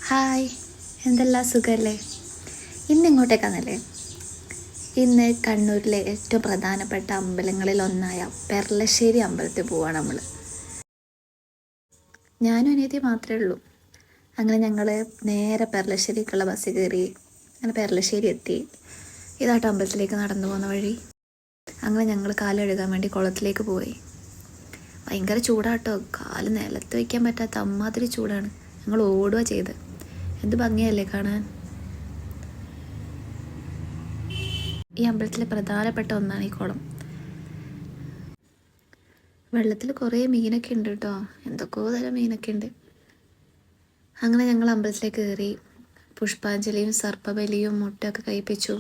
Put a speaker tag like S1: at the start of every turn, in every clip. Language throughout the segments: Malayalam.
S1: ഹായ്, എന്തെല്ലാം സുഖമല്ലേ? ഇന്ന് ഇങ്ങോട്ടേക്കാണല്ലേ? ഇന്ന് കണ്ണൂരിലെ ഏറ്റവും പ്രധാനപ്പെട്ട അമ്പലങ്ങളിൽ ഒന്നായ പെർളശ്ശേരി അമ്പലത്തിൽ പോവാണ് നമ്മൾ. ഞാനും അനിയത്തി മാത്രമേ ഉള്ളൂ. അങ്ങനെ ഞങ്ങൾ നേരെ പെർളശ്ശേരിക്കുള്ള ബസ് കയറി. അങ്ങനെ പെർളശ്ശേരി എത്തി. ഇതാട്ടോ അമ്പലത്തിലേക്ക് നടന്നു പോകുന്ന വഴി. അങ്ങനെ ഞങ്ങൾ കാലെഴുകാൻ വേണ്ടി കുളത്തിലേക്ക് പോയി. ഭയങ്കര ചൂടാട്ടോ, കാല് നിലത്ത് വയ്ക്കാൻ പറ്റാത്ത അമ്മാതിരി ചൂടാണ്. ഞങ്ങൾ ഓടുക ചെയ്ത്. എന്ത് ഭംഗിയല്ലേ കാണാൻ. ഈ അമ്പലത്തിലെ പ്രധാനപ്പെട്ട ഒന്നാണ് ഈ കുളം. വെള്ളത്തിൽ കുറേ മീനൊക്കെ ഉണ്ട് കേട്ടോ, എന്തൊക്കെയോ തരം മീനൊക്കെ ഉണ്ട്. അങ്ങനെ ഞങ്ങൾ അമ്പലത്തിലേക്ക് കയറി. പുഷ്പാഞ്ജലിയും സർപ്പബലിയും മുട്ടയൊക്കെ കഴിപ്പിച്ചു.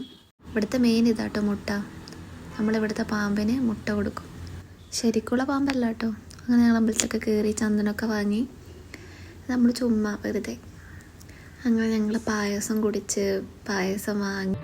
S1: ഇവിടുത്തെ മെയിൻ ഇതാട്ടോ മുട്ട. നമ്മളിവിടുത്തെ പാമ്പിന് മുട്ട കൊടുക്കും. ശരിക്കുള്ള പാമ്പല്ല കേട്ടോ. അങ്ങനെ ഞങ്ങൾ അമ്പലത്തിലൊക്കെ കയറി ചന്ദനമൊക്കെ വാങ്ങി നമ്മൾ ചുമ്മാ വെറുതെ. അങ്ങനെ ഞങ്ങൾ പായസം കുടിച്ച് പായസം വാങ്ങി.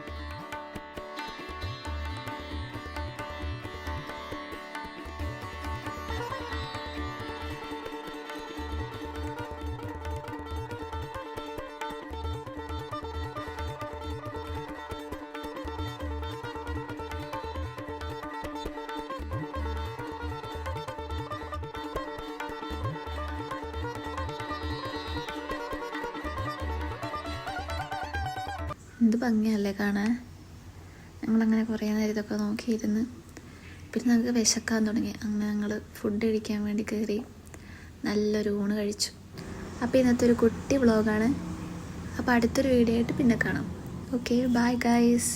S1: എന്ത് ഭംഗിയല്ലേ കാണാൻ. ഞങ്ങളങ്ങനെ കുറേ നേരം ഇതൊക്കെ നോക്കിയിരുന്ന്. പിന്നെ ഞങ്ങൾക്ക് വിശക്കാൻ തുടങ്ങി. അങ്ങനെ ഞങ്ങൾ ഫുഡ് കഴിക്കാൻ വേണ്ടി കയറി. നല്ലൊരു ഊണ് കഴിച്ചു. അപ്പോൾ ഇന്നത്തെ ഒരു കുട്ടി വ്ളോഗാണ്. അപ്പോൾ അടുത്തൊരു വീഡിയോ ആയിട്ട് പിന്നെ കാണാം. Okay, bye guys.